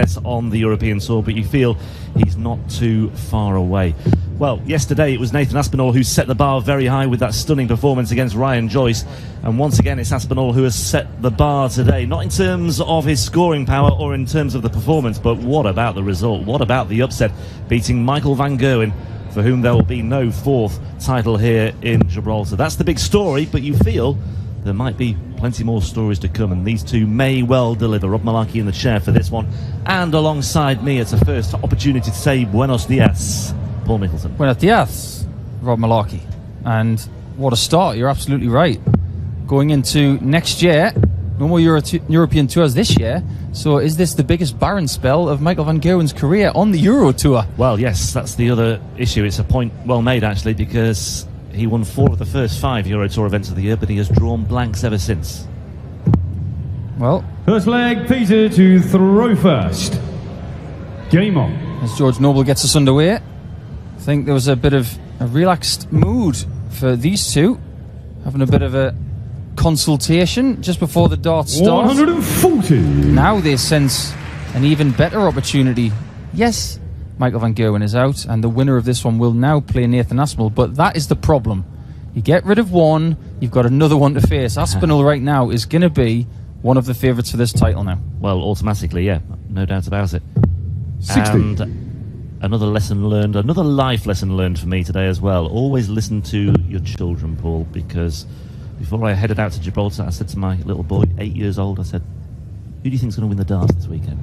success on the European Tour, but you feel he's not too far away. Well, yesterday it was Nathan Aspinall who set the bar very high with that stunning performance against Ryan Joyce, and once again it's Aspinall who has set the bar today, not in terms of his scoring power or in terms of the performance, but what about the result? What about the upset, beating Michael van Gerwen, for whom there will be no fourth title here in Gibraltar? That's the big story, but you feel there might be plenty more stories to come, and these two may well deliver. Rob Malarkey in the chair for this one, and alongside me it's a first opportunity to say buenos dias, Paul Nicholson. Buenos dias, Rob Malarkey. And what a start, you're absolutely right. Going into next year, no more European Tours this year, so is this the biggest barren spell of Michael van Gerwen's career on the Euro Tour? Well, yes, that's the other issue. It's a point well made, actually, because he won 4 of the first 5 Euro Tour events of the year, but he has drawn blanks ever since. Well, first leg, Peter to throw first. Game on. As George Noble gets us underway, I think there was a bit of a relaxed mood for these two, having a bit of a consultation just before the dart starts. 140. Now they sense an even better opportunity. Yes, Michael van Gerwen is out, and the winner of this one will now play Nathan Aspinall, but that is the problem. You get rid of one, you've got another one to face. Aspinall right now is going to be one of the favourites for this title now. Well, automatically, yeah, no doubt about it. 60. And another lesson learned, another life lesson learned for me today as well. Always listen to your children, Paul, because before I headed out to Gibraltar, I said to my little boy, 8 years old, I said, who do you think's going to win the darts this weekend?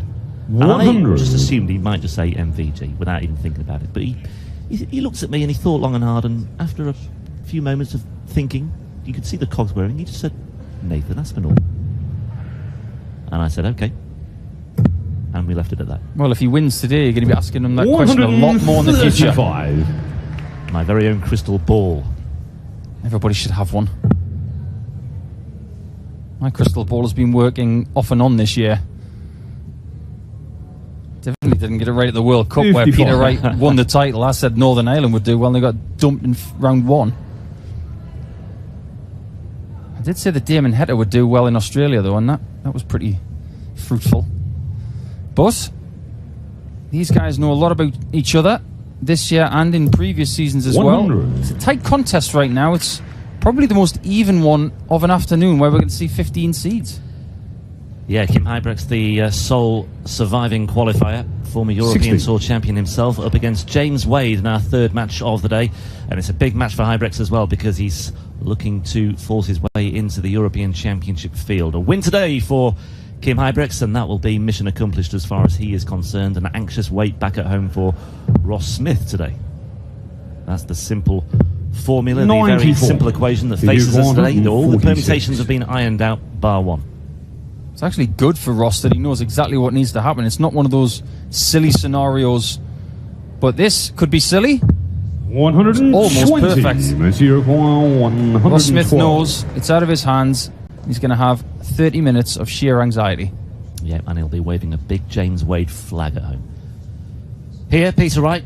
100. And I just assumed he might just say MVG without even thinking about it. But he looked at me and he thought long and hard, and after a few moments of thinking, you could see the cogs whirring, he just said, Nathan Aspinall. And I said, okay. And we left it at that. Well, if he wins today, you're going to be asking him that question a lot more in the future. My very own crystal ball. Everybody should have one. My crystal ball has been working off and on this year. Definitely didn't get it right at the World Cup 55. Where Peter Wright won the title. I said Northern Ireland would do well, and they got dumped in round 1. I did say that Damon Heta would do well in Australia, though, and that was pretty fruitful. But these guys know a lot about each other this year and in previous seasons as 100. well. It's a tight contest right now. It's probably the most even one of an afternoon, where we're going to see 15 seeds. Yeah, Kim Huybrechts, the sole surviving qualifier, former European 60. Tour champion himself, up against James Wade in our third match of the day. And it's a big match for Huybrechts as well, because he's looking to force his way into the European Championship field. A win today for Kim Huybrechts, and that will be mission accomplished as far as he is concerned. An anxious wait back at home for Ross Smith today. That's the simple formula, the very simple equation that faces us today. All the permutations have been ironed out, bar one. It's actually good for Ross that he knows exactly what needs to happen. It's not one of those silly scenarios, but this could be silly. 120. Almost perfect. 112. Ross Smith knows it's out of his hands. He's going to have 30 minutes of sheer anxiety. Yeah, and he'll be waving a big James Wade flag at home. Here, Peter Wright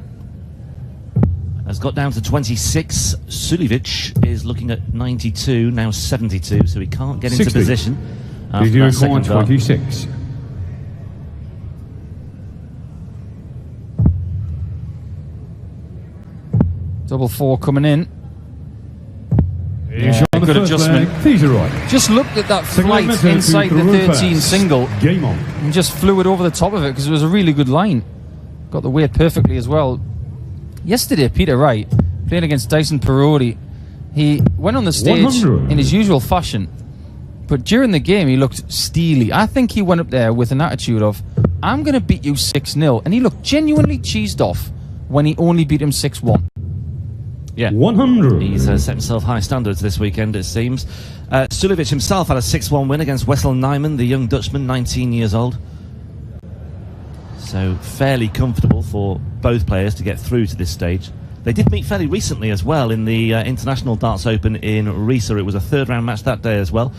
has got down to 26. Suljovic is looking at 92, now 72, so he can't get into 60. Position. Video corner 26. Double 4 coming in. Yeah, good adjustment. Right. Just looked at that flight inside the 13 single. Game on. And just flew it over the top of it because it was a really good line. Got the weight perfectly as well. Yesterday, Peter Wright, playing against Dyson Parodi, he went on the stage 100. in his usual fashion. But during the game, he looked steely. I think he went up there with an attitude of, I'm going to beat you 6-0. And he looked genuinely cheesed off when he only beat him 6-1. Yeah, 100. He's set himself high standards this weekend, it seems. Suljovic himself had a 6-1 win against Wessel Nijman, the young Dutchman, 19 years old. So fairly comfortable for both players to get through to this stage. They did meet fairly recently as well in the International Darts Open in Riesa. It was a third-round match that day as well.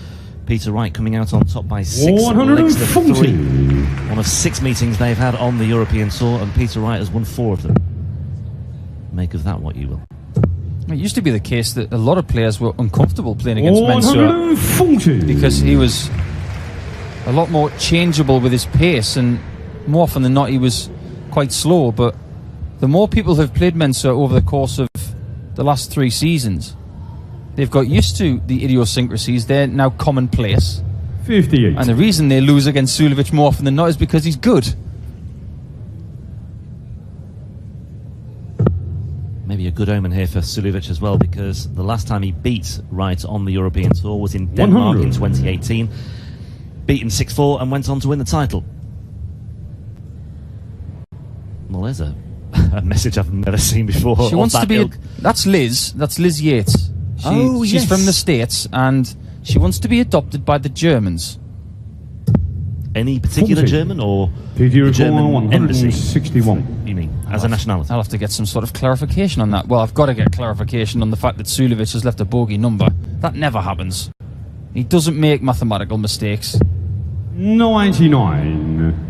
Peter Wright coming out on top by 6 legs to 3. One of 6 meetings they've had on the European Tour, and Peter Wright has won 4 of them. Make of that what you will. It used to be the case that a lot of players were uncomfortable playing against Mensur 140. because he was a lot more changeable with his pace, and more often than not he was quite slow, but the more people have played Mensah over the course of the last 3 seasons, they've got used to the idiosyncrasies. They're now commonplace. 58. And the reason they lose against Suljovic more often than not is because he's good. Maybe a good omen here for Suljovic as well, because the last time he beat Wright on the European Tour was in Denmark 100. in 2018. Beat him 6-4 and went on to win the title. Well, there's a message I've never seen before. She wants to be that's Liz Yates. She's yes. from the States, and she wants to be adopted by the Germans. Any particular 40. German or PG the require German embassy? 161. You mean as a nationality? I'll have to get some sort of clarification on that. Well, I've got to get clarification on the fact that Suljovic has left a bogey number. That never happens. He doesn't make mathematical mistakes. 99.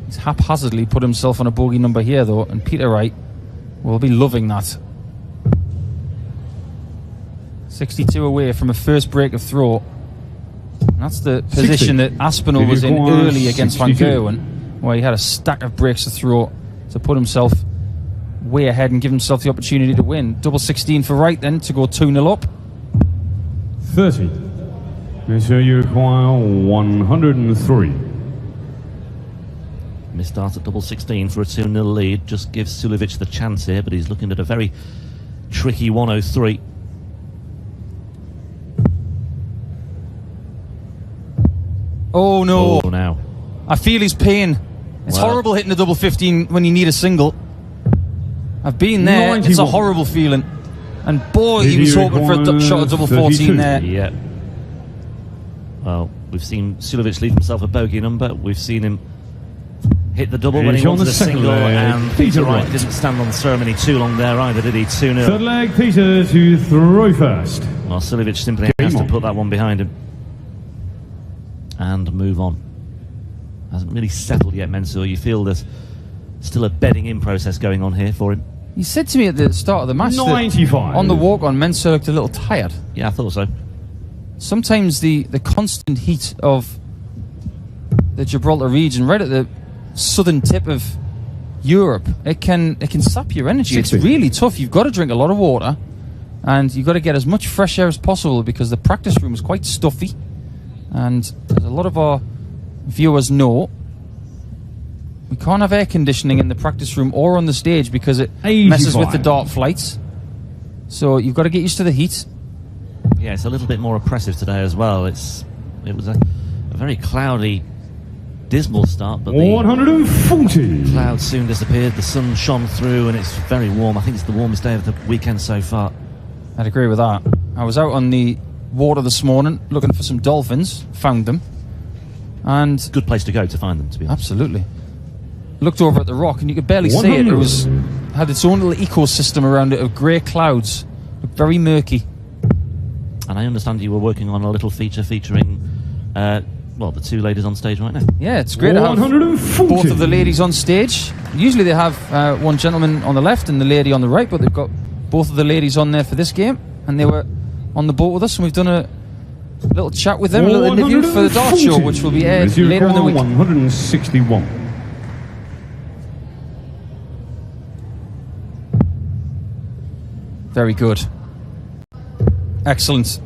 He's haphazardly put himself on a bogey number here, though, and Peter Wright will be loving that. 62 away from a first break of throw. And that's the position 60. that Aspinall was in early against Van Gerwen, where he had a stack of breaks to throw to put himself way ahead and give himself the opportunity to win. Double 16 for Wright then to go 2-0 up. 30. So you require 103. Missed start at double 16 for a 2-0 lead. Just gives Suljovic the chance here, but he's looking at a very tricky 103. Oh no. Oh, now. I feel his pain. It's Well. horrible hitting a double 15 when you need a single. I've been there. 91. It's a horrible feeling. And boy, he was hoping for a shot of double 14 there. Yeah. Well, we've seen Suljovic leave himself a bogey number. We've seen him hit the double when he He's on wanted the a second single, leg. and Peter Peter Wright Wright. didn't stand on the ceremony too long there either, did he? 2-0. Third leg, Peter to throw first. Well, Suljovic simply Game has to on. put that one behind him and move on. Hasn't really settled yet, Mensah. You feel there's still a bedding in process going on here for him. He said to me at the start of the match that 95. on the walk-on, Mensah looked a little tired. Yeah, I thought so. Sometimes the constant heat of the Gibraltar region, right at the southern tip of Europe, it can sap your energy. 60. It's really tough. You've got to drink a lot of water, and you've got to get as much fresh air as possible, because the practice room is quite stuffy, and as a lot of our viewers know, we can't have air conditioning in the practice room or on the stage because it messes with the 85. dart flights. So you've got to get used to the heat. Yeah, it's a little bit more oppressive today as well. It was a very cloudy, dismal start, but the 140. clouds soon disappeared. The sun shone through, and it's very warm. I think it's the warmest day of the weekend so far. I'd agree with that. I was out on the water this morning looking for some dolphins, found them, and Good place to go to find them, to be honest. absolutely looked over at the rock and you could barely see it. It 100. had its own little ecosystem around it of grey clouds. Looked very murky. And I understand you were working on a little feature featuring, the two ladies on stage right now. Yeah, it's great to have 140. both of the ladies on stage. Usually they have one gentleman on the left and the lady on the right, but they've got both of the ladies on there for this game, and they were on the boat with us, and we've done a little chat with them, a little interview for the dart show, which will be aired later in the week. 161. Very good. Excellent.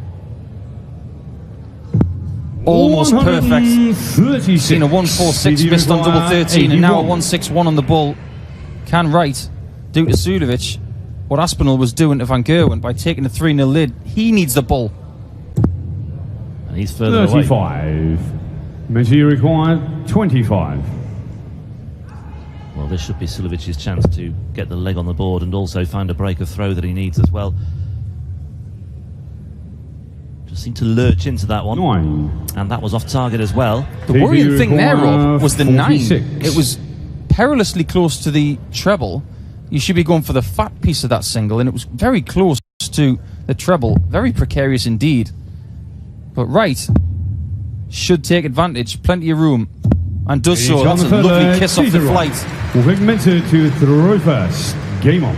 Almost perfect. 136. Seen a 146 missed on double 13, and now a 161 on the bull. Can Wright do to Suljovic what Aspinall was doing to Van Gerwen by taking a 3-0 lead? He needs the bull. And he's further away. 35. Mensah required 25. Well, this should be Suljovic's chance to get the leg on the board and also find a break of throw that he needs as well. Just seemed to lurch into that one. 9. And that was off target as well. The worrying thing there, Rob, was the 46. 9. It was perilously close to the treble. You should be going for the fat piece of that single, and it was very close to the treble. Very precarious indeed. But Wright should take advantage. Plenty of room. And does so. That's a lovely kiss off the flight. We'll pick Mensah to throw first. Game on.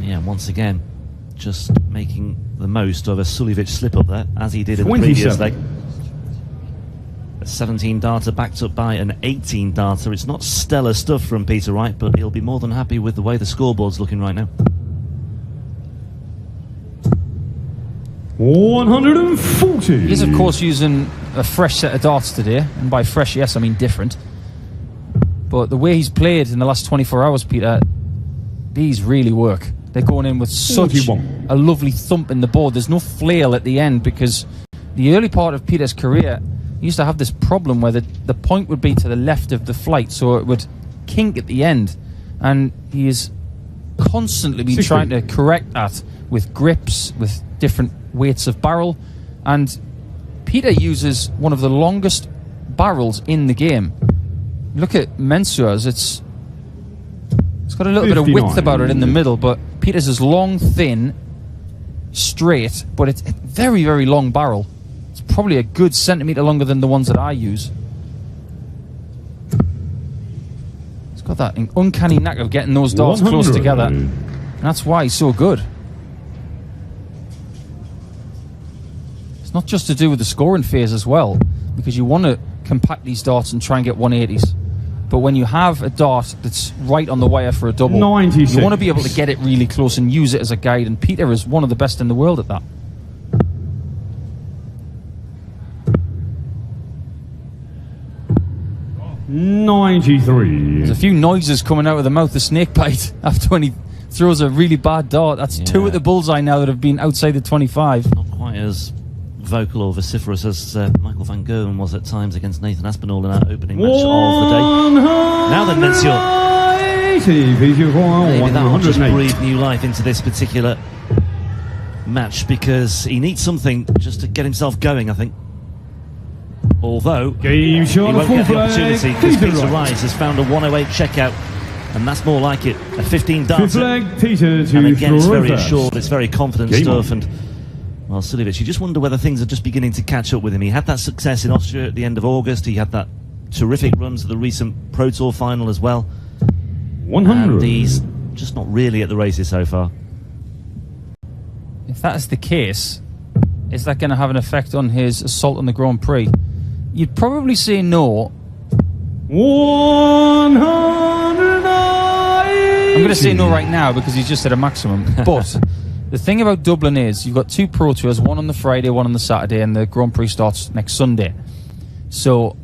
Yeah, once again, just making the most of a Suljovic slip up there, as he did in the 27. previous leg. A 17 darter backed up by an 18 darter. It's not stellar stuff from Peter Wright, but he'll be more than happy with the way the scoreboard's looking right now. 140. He's, of course, using a fresh set of darts today. And by fresh, yes, I mean different. But the way he's played in the last 24 hours, Peter, these really work. They're going in with such 41. a lovely thump in the board. There's no flail at the end, because the early part of Peter's career, he used to have this problem where the point would be to the left of the flight, so it would kink at the end. And he has constantly been 60. trying to correct that with grips, with different weights of barrel. And Peter uses one of the longest barrels in the game. Look at Mensua's. It's got a little 59. bit of width about it in the middle, but Peter's is long, thin, straight, but it's a very, very long barrel. It's probably a good centimetre longer than the ones that I use. It's got that uncanny knack of getting those darts 100. close together, and that's why he's so good. It's not just to do with the scoring phase as well, because you want to compact these darts and try and get 180s. But when you have a dart that's right on the wire for a double, 96. you want to be able to get it really close and use it as a guide, and Peter is one of the best in the world at that. $93. There's a few noises coming out of the mouth of Snakebite after when he throws a really bad dart. That's two at the bullseye now that have been outside the 25. Not quite as vocal or vociferous as Michael van Gerwen was at times against Nathan Aspinall in our opening match of the day. Now then, Mensur, maybe that will just breathe new life into this particular match, because he needs something just to get himself going, I think. Although he won't get the opportunity, because Peter Wright has found a 108 checkout, and that's more like it. A 15 darter, and again it's very assured, it's very confident stuff. And well, Suljovic, you just wonder whether things are just beginning to catch up with him. He had that success in Austria at the end of August. He had that terrific run to the recent Pro Tour final as well. 100. And he's just not really at the races so far. If that is the case, is that going to have an effect on his assault on the Grand Prix? You'd probably say no. 190. I'm going to say no right now because he's just at a maximum. But the thing about Dublin is you've got two Pro Tours, one on the Friday, one on the Saturday, and the Grand Prix starts next Sunday. So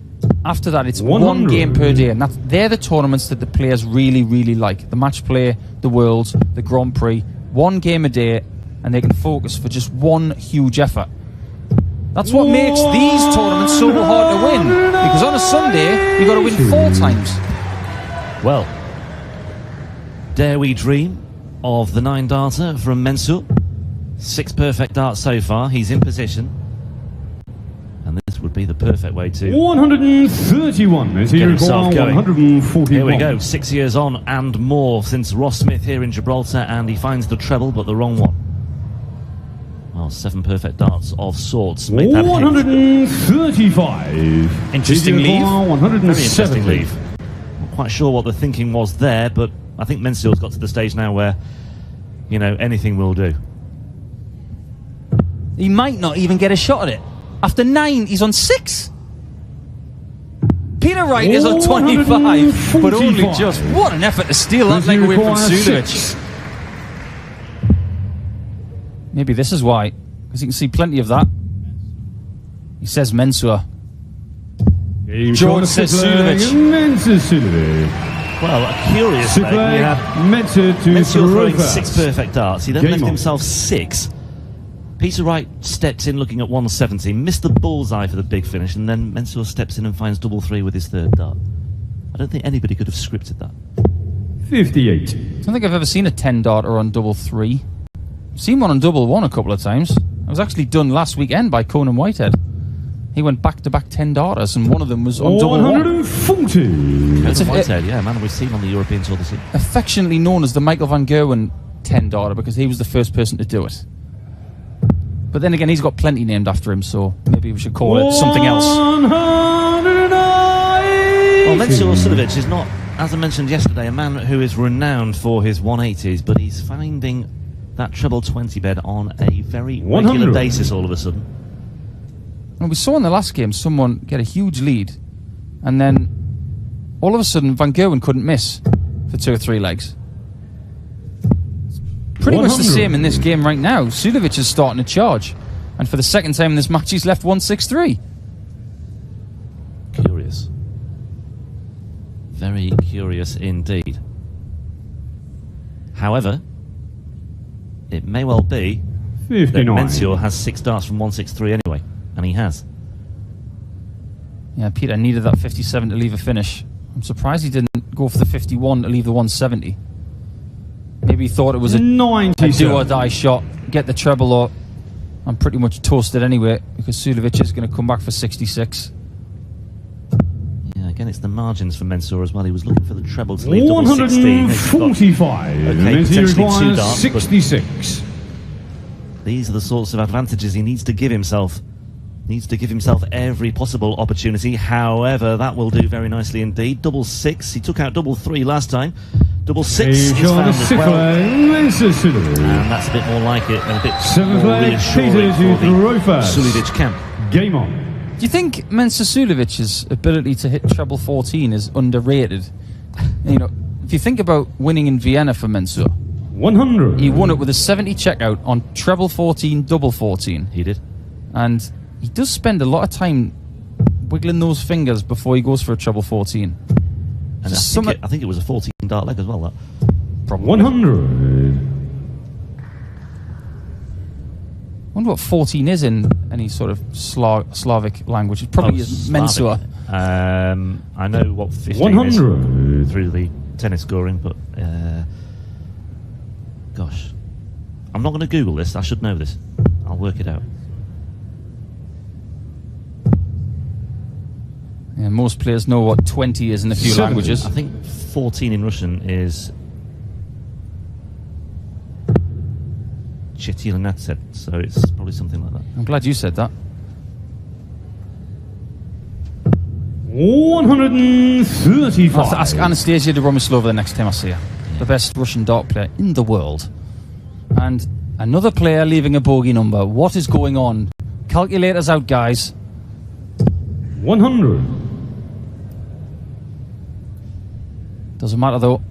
after that, it's 100. one game per day, and they're the tournaments that the players really, really like. The Match Play, the Worlds, the Grand Prix. One game a day, and they can focus for just one huge effort. That's what makes these tournaments so hard to win, because on a Sunday, you've got to win 4 times. Well, dare we dream of the 9 darter from Mensur? 6 perfect darts so far. He's in position, and this would be the perfect way to 131. get himself going. 141. Here we go, 6 years on and more since Ross Smith here in Gibraltar, and he finds the treble, but the wrong one. Well, 7 perfect darts of sorts make that 135. interesting leave. 170. Very interesting leave. Not quite sure what the thinking was there, but I think Mensur's got to the stage now where, you know, anything will do. He might not even get a shot at it. After 9, he's on 6. Peter Wright is on 25, but only just. What an effort to steal that leg away from Suljovic. Maybe this is why, because you can see plenty of that. He says Mensur. George says Suljovic. Well, a curious thing. We had Mensur throwing 6 perfect darts. He then left himself 6. Peter Wright steps in looking at 170, missed the bullseye for the big finish, and then Mensur steps in and finds double 3 with his 3rd dart. I don't think anybody could have scripted that. 58. I don't think I've ever seen a 10 darter on double 3. I've seen one on double 1 a couple of times. It was actually done last weekend by Conan Whitehead. He went back-to-back 10 darters, and one of them was on double 140. That's Whitehead, yeah, man we've seen on the European Tour this year. Affectionately known as the Michael van Gerwen 10 darter, because he was the first person to do it. But then again, he's got plenty named after him, so maybe we should call it something else. 190. Well, Mensur Suljovic is not, as I mentioned yesterday, a man who is renowned for his 180s, but he's finding that treble 20 bed on a very regular basis all of a sudden. And we saw in the last game someone get a huge lead, and then all of a sudden Van Gerwen couldn't miss for 2 or 3 legs. Pretty much the same in this game right now. Suljovic is starting to charge, and for the second time in this match he's left 1-6-3. Curious. Very curious indeed. However, it may well be 59. that Mensur has 6 darts from 1-6-3 anyway, and he has. Yeah, Peter needed that 57 to leave a finish. I'm surprised he didn't go for the 51 to leave the 170. Maybe he thought it was a do-or-die shot, get the treble, or I'm pretty much toasted anyway, because Suljovic is going to come back for 66. Yeah, again, it's the margins for Mensur as well. He was looking for the treble to leave double 16. 145. Okay, potentially 2 darts, 66. These are the sorts of advantages he needs to give himself. Needs to give himself every possible opportunity. However, that will do very nicely indeed. Double 6. He took out double 3 last time. Double 6 is found as well. And that's a bit more like it, and a bit more reassuring for the Suljovic camp. Game on. Do you think Mensur Suljovic's ability to hit treble 14 is underrated? You know, if you think about winning in Vienna for Mensur, 100. he won it with a 70 checkout on treble 14, double 14. He did. And he does spend a lot of time wiggling those fingers before he goes for a treble 14. And I think it was a 14 dart leg as well, that. Probably. 100. Wonder what 14 is in any sort of Slavic language. It probably is Mensur. I know what 15 100 is through the tennis scoring, but gosh, I'm not going to Google this. I should know this. I'll work it out. Yeah, most players know what 20 is in a few 70. languages. I think 14 in Russian is Chetilnatset, so it's probably something like that. I'm glad you said that. 135. I'll have to ask Anastasia Romislova the next time I see her. The best Russian dart player in the world. And another player leaving a bogey number. What is going on? Calculators out, guys. 100. Doesn't matter though.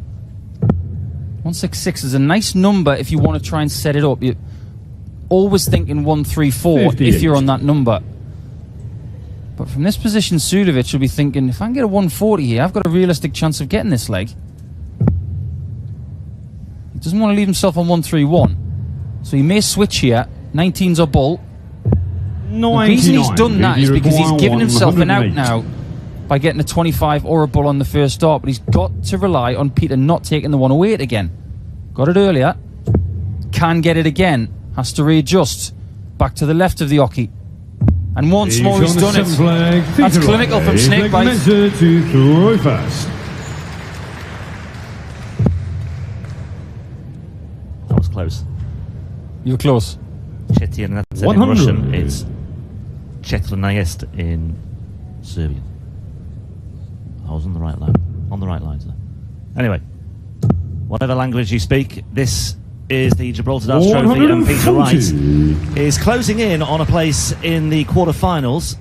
166 is a nice number if you want to try and set it up. You're always thinking 134 if you're on that number. But from this position, Suljovic will be thinking, if I can get a 140 here, I've got a realistic chance of getting this leg. He doesn't want to leave himself on 131. So he may switch here. 19's a bull. The reason he's done that is because he's given himself an out now by getting a 25 or a bull on the first start, but he's got to rely on Peter not taking the 108 again. Got it earlier. Can get it again. Has to readjust. Back to the left of the hockey. And once more he's done it. That's clinical from Snakebite. To throw first. That was close. You were close. Chetilnatset in Russian. It's Chetlnayest in Serbian. I was on the right line. On the right lines there. Anyway, whatever language you speak, this is the Gibraltar Darts Trophy, and Peter Wright is closing in on a place in the quarterfinals.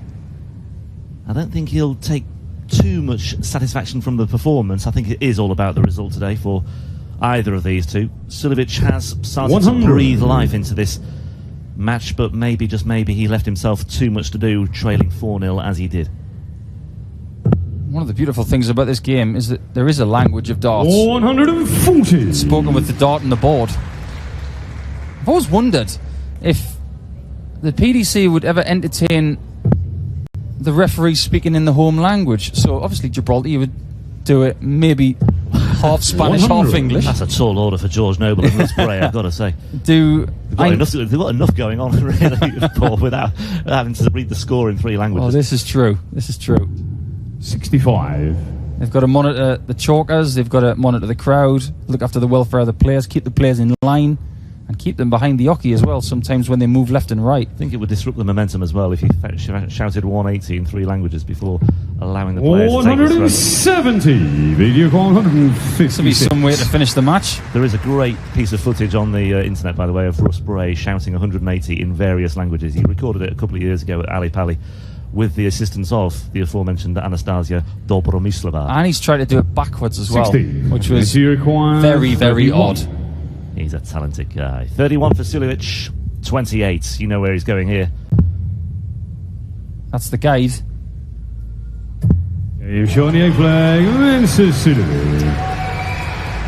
I don't think he'll take too much satisfaction from the performance. I think it is all about the result today for either of these two. Suljovic has started to breathe life into this match, but maybe, just maybe, he left himself too much to do trailing 4-0 as he did. One of the beautiful things about this game is that there is a language of darts. 140. Spoken with the dart and the board. I've always wondered if the PDC would ever entertain the referee speaking in the home language. So obviously Gibraltar, you would do it maybe half Spanish, half English. That's a tall order for George Noble and Russ Bray, I've got to say. They've got enough going on, really, Paul, without having to read the score in 3 languages. Oh, this is true. This is true. 65. They've got to monitor the chalkers, they've got to monitor the crowd, look after the welfare of the players, keep the players in line. and keep them behind the hockey as well sometimes when they move left and right. I think it would disrupt the momentum as well if you shouted 180 in 3 languages before allowing the players to take the 170, video call 156. This will be some way to finish the match. There is a great piece of footage on the internet, by the way, of Russ Bray shouting 180 in various languages. He recorded it a couple of years ago at Ali Pali with the assistance of the aforementioned Anastasia Dobromislova. And he's tried to do it backwards as well, 60, which was very, very, very odd. He's a talented guy. 31 for Suljovic, 28. You know where he's going here. That's the guide. You've shown the flag, Mr. Suljovic.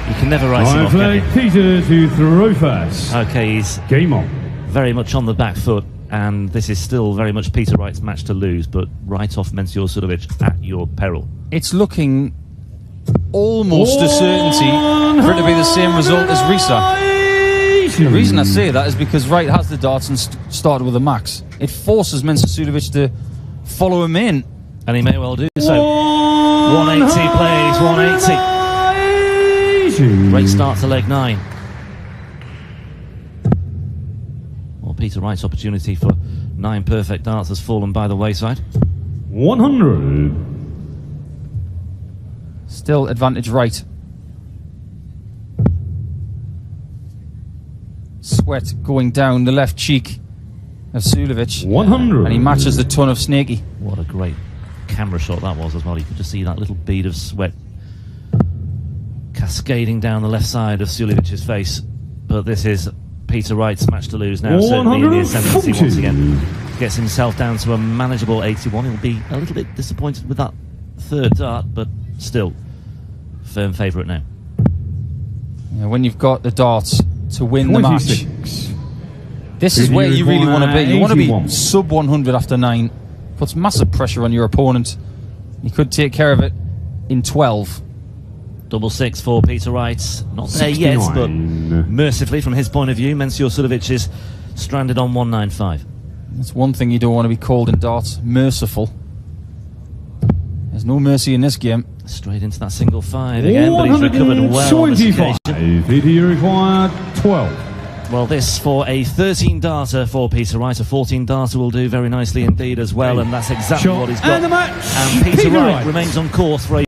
You can never write him off, flag, can you? Peter to throw first. Okay, he's Game on. very much on the back foot, and this is still very much Peter Wright's match to lose, but right off Menzior Suljovic at your peril. It's looking almost a certainty for it to be the same result as Risa. The reason I say that is because Wright has the darts and started with a max. It forces Menzior Suljovic to follow him in. And he may well do so. 180 plays, 180. Great start to leg 9. Well, Peter Wright's opportunity for 9 perfect darts has fallen by the wayside. 100. Still advantage Wright. Sweat going down the left cheek of Suljovic. 100. And he matches the ton of Snaky. What a great camera shot that was as well. You could just see that little bead of sweat cascading down the left side of Suljovic's face. But this is Peter Wright's match to lose now, certainly in the ascendancy once again. Gets himself down to a manageable 81. He'll be a little bit disappointed with that 3rd dart, but still firm favourite now. Yeah, when you've got the darts to win 26. the match, this is where you really want to be. You want to be sub 100 after 9. Puts massive pressure on your opponent. You could take care of it in 12. Double 6 for Peter Wright. Not there yet, but mercifully from his point of view, Menzior Suljovic is stranded on 195. That's one thing you don't want to be called in darts. Merciful. There's no mercy in this game. Straight into that single 5 again, but he's recovered well on this occasion. Video required 12. Well, this for a 13-darter for Peter Wright. A 14-darter will do very nicely indeed as well, and that's exactly what he's got. And the match. And Peter Wright remains on course for a